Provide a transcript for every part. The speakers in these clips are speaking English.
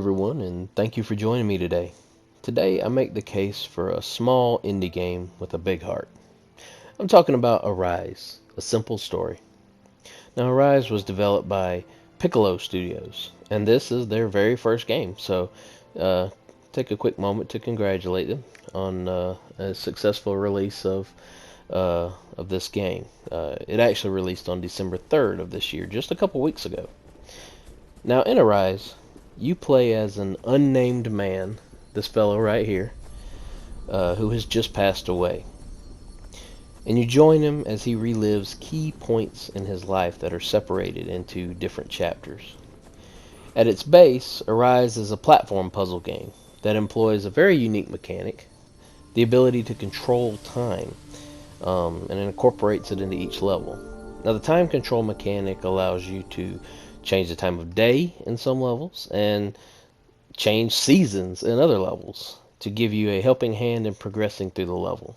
everyone, and thank you for joining me today. Today, I make the case for a small indie game with a big heart. I'm talking about Arise, a simple story. Now, Arise was developed by Piccolo Studios, and this is their very first game, so take a quick moment to congratulate them on a successful release of this game. It actually released on December 3rd of this year, just a couple weeks ago. Now, in Arise, you play as an unnamed man, this fellow right here, who has just passed away. And you join him as he relives key points in his life that are separated into different chapters. At its base, Arise is a platform puzzle game that employs a very unique mechanic, the ability to control time, and it incorporates it into each level. Now, the time control mechanic allows you to change the time of day in some levels and change seasons in other levels to give you a helping hand in progressing through the level.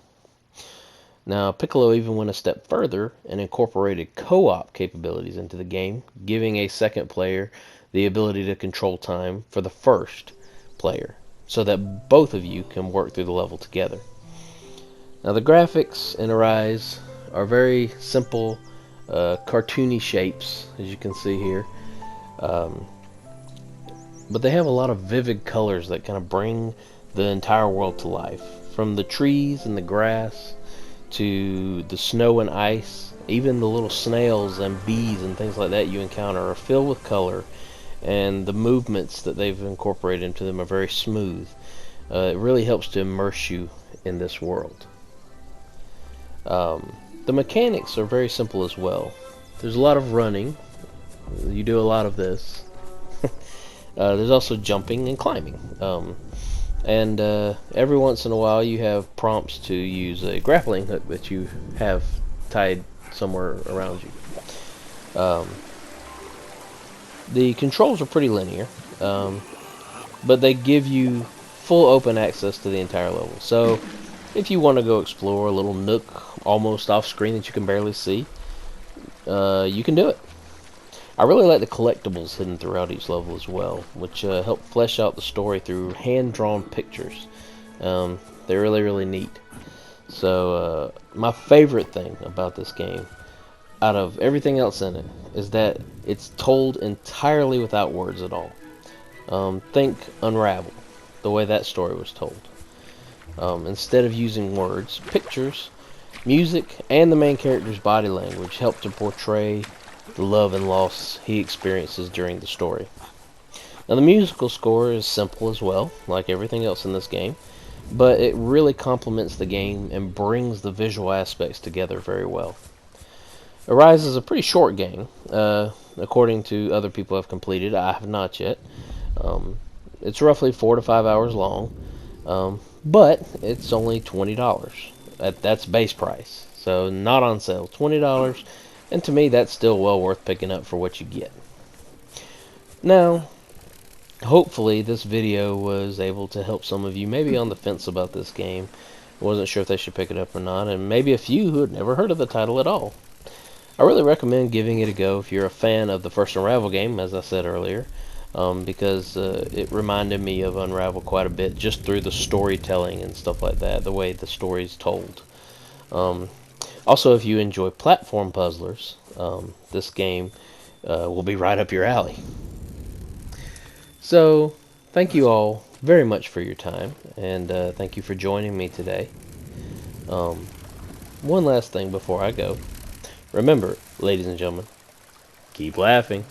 Now, Piccolo even went a step further and incorporated co-op capabilities into the game, giving a second player the ability to control time for the first player, so that both of you can work through the level together. Now, the graphics in Arise are very simple, cartoony shapes, as you can see here. But they have a lot of vivid colors that kind of bring the entire world to life. From the trees and the grass to the snow and ice, even the little snails and bees and things like that you encounter are filled with color, and the movements that they've incorporated into them are very smooth. It really helps to immerse you in this world. The mechanics are very simple as well. There's a lot of running. You do a lot of this. There's also jumping and climbing. And every once in a while you have prompts to use a grappling hook that you have tied somewhere around you. The controls are pretty linear, but they give you full open access to the entire level. So if you want to go explore a little nook almost off screen that you can barely see, you can do it. I really like the collectibles hidden throughout each level as well, which help flesh out the story through hand-drawn pictures. They're really neat. So my favorite thing about this game, out of everything else in it, is that it's told entirely without words at all. Think Unravel, the way that story was told. Instead of using words, pictures, music, and the main character's body language help to portray the love and loss he experiences during the story. Now, the musical score is simple as well, like everything else in this game, but it really complements the game and brings the visual aspects together very well. Arise is a pretty short game, according to other people who have completed. I have not yet. It's roughly 4 to 5 hours long, but it's only $20. That's base price, so not on sale. $20. And to me, that's still well worth picking up for what you get. Now, hopefully this video was able to help some of you maybe on the fence about this game. Wasn't sure if they should pick it up or not, and maybe a few who had never heard of the title at all. I really recommend giving it a go if you're a fan of the first Unravel game, as I said earlier, because it reminded me of Unravel quite a bit just through the storytelling and stuff like that, the way the story's told. Also, if you enjoy platform puzzlers, this game will be right up your alley. So, thank you all very much for your time, and thank you for joining me today. One last thing before I go. Remember, ladies and gentlemen, keep laughing.